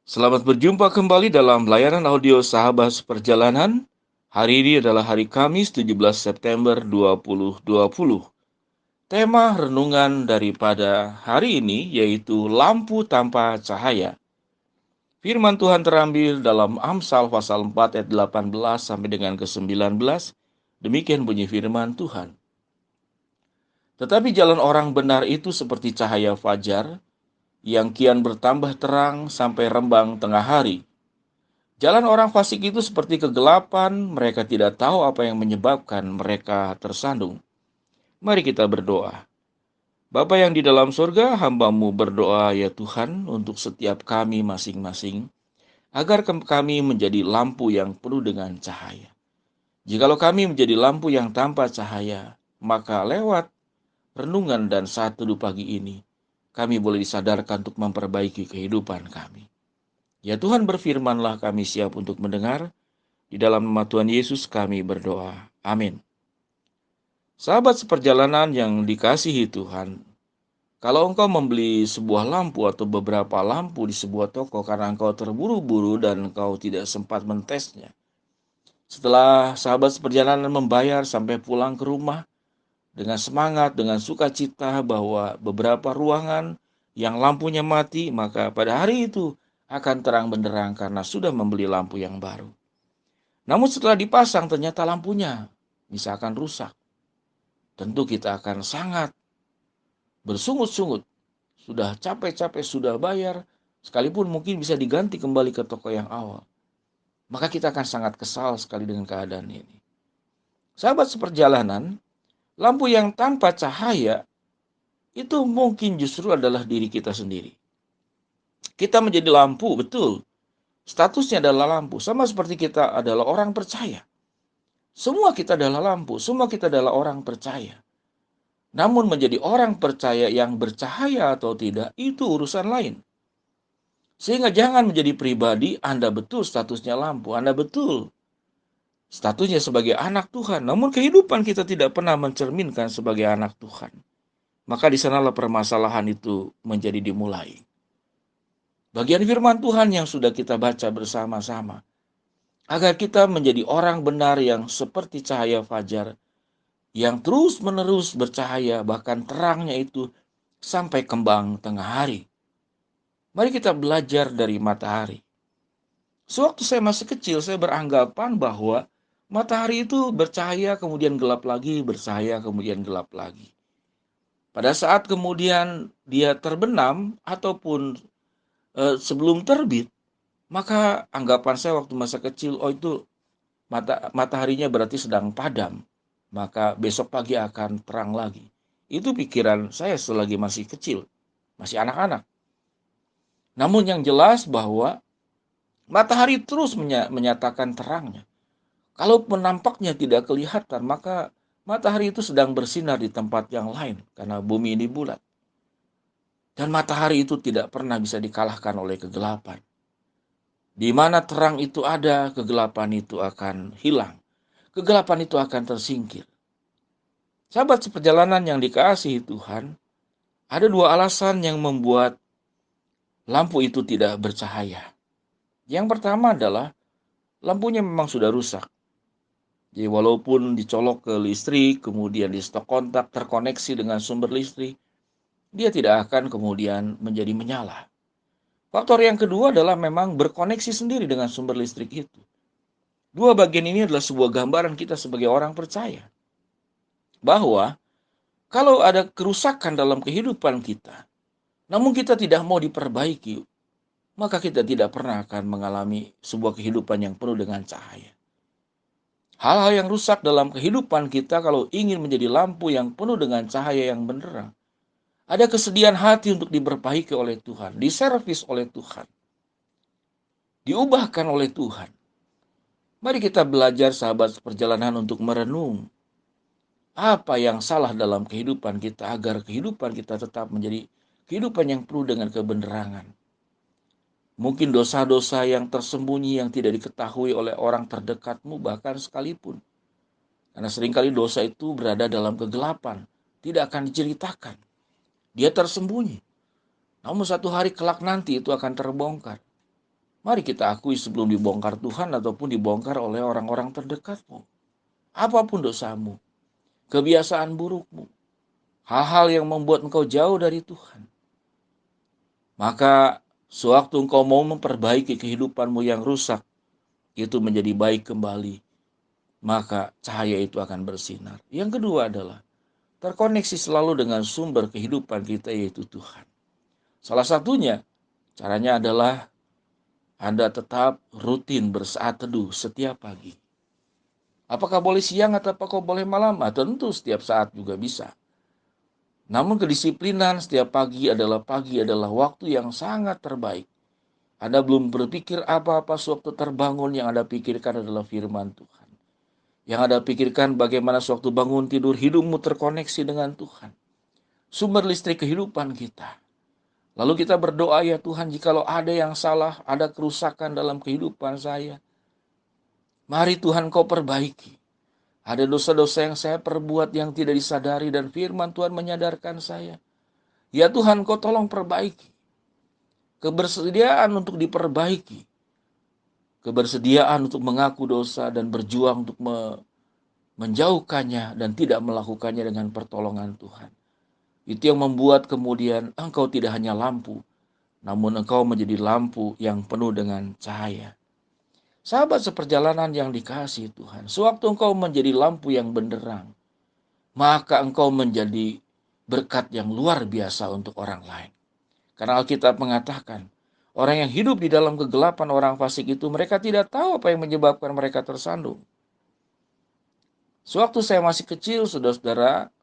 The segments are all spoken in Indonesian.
Selamat berjumpa kembali dalam layanan audio Sahabat Seperjalanan. Hari ini adalah hari Kamis 17 September 2020. Tema renungan daripada hari ini yaitu lampu tanpa cahaya. Firman Tuhan terambil dalam Amsal pasal 4 ayat 18 sampai dengan ke-19. Demikian bunyi firman Tuhan. Tetapi jalan orang benar itu seperti cahaya fajar yang kian bertambah terang sampai rembang tengah hari. Jalan orang fasik itu seperti kegelapan, mereka tidak tahu apa yang menyebabkan mereka tersandung. Mari kita berdoa. Bapa yang di dalam surga, hamba-Mu berdoa ya Tuhan untuk setiap kami masing-masing, agar kami menjadi lampu yang penuh dengan cahaya. Jikalau kami menjadi lampu yang tanpa cahaya, maka lewat renungan dan saat teduh pagi ini, kami boleh disadarkan untuk memperbaiki kehidupan kami. Ya Tuhan, berfirmanlah, kami siap untuk mendengar. Di dalam nama Tuhan Yesus kami berdoa. Amin. Sahabat seperjalanan yang dikasihi Tuhan, kalau engkau membeli sebuah lampu atau beberapa lampu di sebuah toko karena engkau terburu-buru dan engkau tidak sempat mentesnya, setelah sahabat seperjalanan membayar sampai pulang ke rumah dengan semangat, dengan sukacita bahwa beberapa ruangan yang lampunya mati, maka pada hari itu akan terang benderang karena sudah membeli lampu yang baru. Namun setelah dipasang ternyata lampunya misalkan rusak. Tentu kita akan sangat bersungut-sungut. Sudah capek-capek, sudah bayar, sekalipun mungkin bisa diganti kembali ke toko yang awal. Maka kita akan sangat kesal sekali dengan keadaan ini. Sahabat seperjalanan, lampu yang tanpa cahaya itu mungkin justru adalah diri kita sendiri. Kita menjadi lampu, betul. Statusnya adalah lampu, sama seperti kita adalah orang percaya. Semua kita adalah lampu, semua kita adalah orang percaya. Namun menjadi orang percaya yang bercahaya atau tidak, itu urusan lain. Sehingga jangan menjadi pribadi, Anda betul statusnya lampu, Anda betul statusnya sebagai anak Tuhan. Namun kehidupan kita tidak pernah mencerminkan sebagai anak Tuhan. Maka di sanalah permasalahan itu menjadi dimulai. Bagian firman Tuhan yang sudah kita baca bersama-sama, agar kita menjadi orang benar yang seperti cahaya fajar, yang terus-menerus bercahaya, bahkan terangnya itu sampai kembang tengah hari. Mari kita belajar dari matahari. Sewaktu saya masih kecil, saya beranggapan bahwa matahari itu bercahaya kemudian gelap lagi, bercahaya kemudian gelap lagi. Pada saat kemudian dia terbenam ataupun sebelum terbit, maka anggapan saya waktu masa kecil, oh itu mataharinya berarti sedang padam. Maka besok pagi akan terang lagi. Itu pikiran saya selagi masih kecil, masih anak-anak. Namun yang jelas bahwa matahari terus menyatakan terangnya. Kalaupun nampaknya tidak kelihatan, maka matahari itu sedang bersinar di tempat yang lain karena bumi ini bulat. Dan matahari itu tidak pernah bisa dikalahkan oleh kegelapan. Di mana terang itu ada, kegelapan itu akan hilang. Kegelapan itu akan tersingkir. Sahabat seperjalanan yang dikasihi Tuhan, ada dua alasan yang membuat lampu itu tidak bercahaya. Yang pertama adalah lampunya memang sudah rusak. Jadi walaupun dicolok ke listrik, kemudian di stok kontak terkoneksi dengan sumber listrik, dia tidak akan kemudian menjadi menyala. Faktor yang kedua adalah memang berkoneksi sendiri dengan sumber listrik itu. Dua bagian ini adalah sebuah gambaran kita sebagai orang percaya. Bahwa kalau ada kerusakan dalam kehidupan kita, namun kita tidak mau diperbaiki, maka kita tidak pernah akan mengalami sebuah kehidupan yang penuh dengan cahaya. Hal-hal yang rusak dalam kehidupan kita kalau ingin menjadi lampu yang penuh dengan cahaya yang benderang, ada kesediaan hati untuk diperbaiki oleh Tuhan, diservis oleh Tuhan, diubahkan oleh Tuhan. Mari kita belajar sahabat perjalanan untuk merenung apa yang salah dalam kehidupan kita agar kehidupan kita tetap menjadi kehidupan yang penuh dengan kebenaran. Mungkin dosa-dosa yang tersembunyi yang tidak diketahui oleh orang terdekatmu bahkan sekalipun. Karena seringkali dosa itu berada dalam kegelapan, tidak akan diceritakan. Dia tersembunyi. Namun satu hari kelak nanti itu akan terbongkar. Mari kita akui sebelum dibongkar Tuhan ataupun dibongkar oleh orang-orang terdekatmu. Apapun dosamu, kebiasaan burukmu, hal-hal yang membuat engkau jauh dari Tuhan, maka sewaktu engkau mau memperbaiki kehidupanmu yang rusak, itu menjadi baik kembali, maka cahaya itu akan bersinar. Yang kedua adalah terkoneksi selalu dengan sumber kehidupan kita, yaitu Tuhan. Salah satunya, caranya adalah Anda tetap rutin bersaat teduh setiap pagi. Apakah boleh siang atau apakah boleh malam? Tentu setiap saat juga bisa. Namun kedisiplinan setiap pagi adalah waktu yang sangat terbaik. Anda belum berpikir apa-apa sewaktu terbangun, yang Anda pikirkan adalah firman Tuhan. Yang Anda pikirkan bagaimana sewaktu bangun tidur hidupmu terkoneksi dengan Tuhan. Sumber listrik kehidupan kita. Lalu kita berdoa, ya Tuhan, jikalau ada yang salah, ada kerusakan dalam kehidupan saya, mari Tuhan kau perbaiki. Ada dosa-dosa yang saya perbuat yang tidak disadari dan firman Tuhan menyadarkan saya. Ya Tuhan, kau tolong perbaiki. Kebersediaan untuk diperbaiki. Kebersediaan untuk mengaku dosa dan berjuang untuk menjauhkannya dan tidak melakukannya dengan pertolongan Tuhan. Itu yang membuat kemudian engkau tidak hanya lampu, namun engkau menjadi lampu yang penuh dengan cahaya. Sahabat seperjalanan yang dikasihi Tuhan, sewaktu engkau menjadi lampu yang benderang, maka engkau menjadi berkat yang luar biasa untuk orang lain. Karena Alkitab mengatakan, orang yang hidup di dalam kegelapan orang fasik itu, mereka tidak tahu apa yang menyebabkan mereka tersandung. Sewaktu saya masih kecil, saudara-saudara,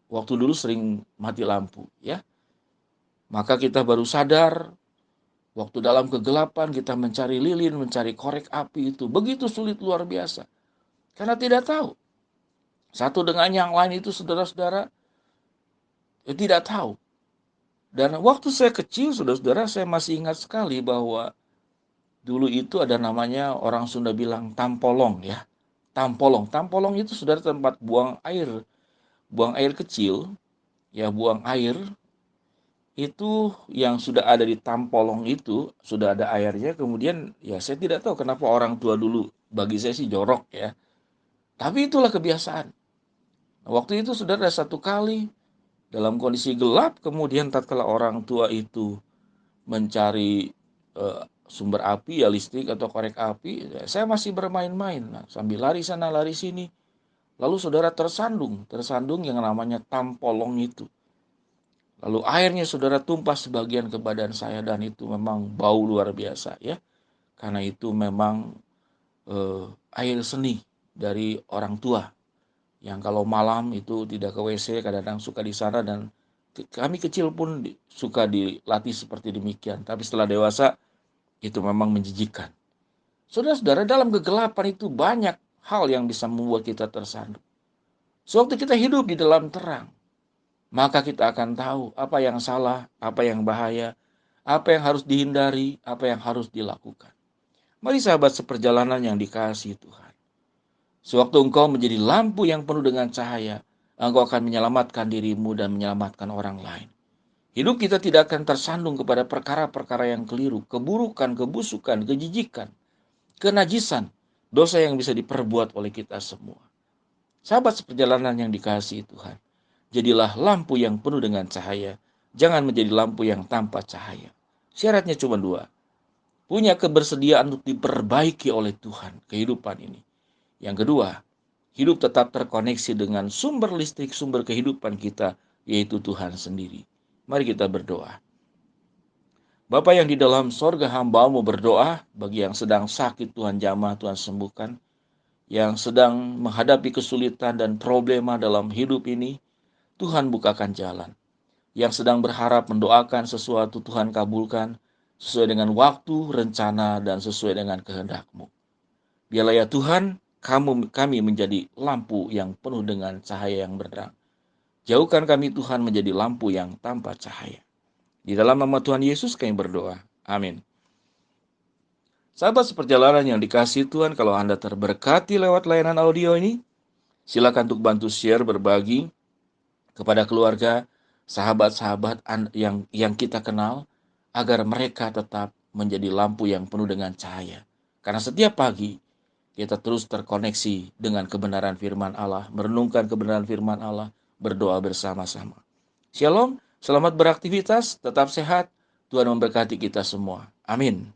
waktu dulu sering mati lampu, ya. Maka kita baru sadar, waktu dalam kegelapan kita mencari lilin, mencari korek api itu begitu sulit luar biasa. Karena tidak tahu. Satu dengan yang lain itu, saudara-saudara, tidak tahu. Dan waktu saya kecil, saudara-saudara, saya masih ingat sekali bahwa dulu itu ada namanya, orang Sunda bilang tampolong, ya. Tampolong. Tampolong itu, saudara, tempat buang air. Buang air kecil, ya, buang air. Itu yang sudah ada di tampolong itu, sudah ada airnya. Kemudian, ya saya tidak tahu kenapa orang tua dulu, bagi saya sih jorok, ya. Tapi itulah kebiasaan. Nah, waktu itu, saudara, satu kali dalam kondisi gelap, kemudian tatkala orang tua itu mencari sumber api, ya listrik atau korek api, saya masih bermain-main, sambil lari sana lari sini. Lalu saudara tersandung yang namanya tampolong itu. Lalu airnya, saudara, tumpah sebagian ke badan saya, dan itu memang bau luar biasa, ya. Karena itu memang air seni dari orang tua, yang kalau malam itu tidak ke WC, kadang-kadang suka di sana, dan kami kecil pun suka dilatih seperti demikian. Tapi setelah dewasa, itu memang menjijikan. Saudara-saudara, dalam kegelapan itu banyak hal yang bisa membuat kita tersandung. Sewaktu kita hidup di dalam terang, maka kita akan tahu apa yang salah, apa yang bahaya, apa yang harus dihindari, apa yang harus dilakukan. Mari sahabat seperjalanan yang dikasihi Tuhan, sewaktu engkau menjadi lampu yang penuh dengan cahaya, engkau akan menyelamatkan dirimu dan menyelamatkan orang lain. Hidup kita tidak akan tersandung kepada perkara-perkara yang keliru, keburukan, kebusukan, kejijikan, kenajisan, dosa yang bisa diperbuat oleh kita semua. Sahabat seperjalanan yang dikasihi Tuhan, jadilah lampu yang penuh dengan cahaya. Jangan menjadi lampu yang tanpa cahaya. Syaratnya cuma dua. Punya kebersediaan untuk diperbaiki oleh Tuhan kehidupan ini. Yang kedua, hidup tetap terkoneksi dengan sumber listrik, sumber kehidupan kita, yaitu Tuhan sendiri. Mari kita berdoa. Bapa yang di dalam sorga, hamba-Mu berdoa bagi yang sedang sakit, Tuhan jamah, Tuhan sembuhkan. Yang sedang menghadapi kesulitan dan problema dalam hidup ini, Tuhan bukakan jalan. Yang sedang berharap mendoakan sesuatu, Tuhan kabulkan sesuai dengan waktu, rencana, dan sesuai dengan kehendak-Mu. Biarlah ya Tuhan, kami menjadi lampu yang penuh dengan cahaya yang benderang. Jauhkan kami Tuhan menjadi lampu yang tanpa cahaya. Di dalam nama Tuhan Yesus kami berdoa. Amin. Sahabat seperjalanan yang dikasihi Tuhan, kalau Anda terberkati lewat layanan audio ini, silakan untuk bantu share, berbagi kepada keluarga, sahabat-sahabat yang kita kenal, agar mereka tetap menjadi lampu yang penuh dengan cahaya. Karena setiap pagi kita terus terkoneksi dengan kebenaran firman Allah, merenungkan kebenaran firman Allah, berdoa bersama-sama. Shalom, selamat beraktivitas, tetap sehat, Tuhan memberkati kita semua. Amin.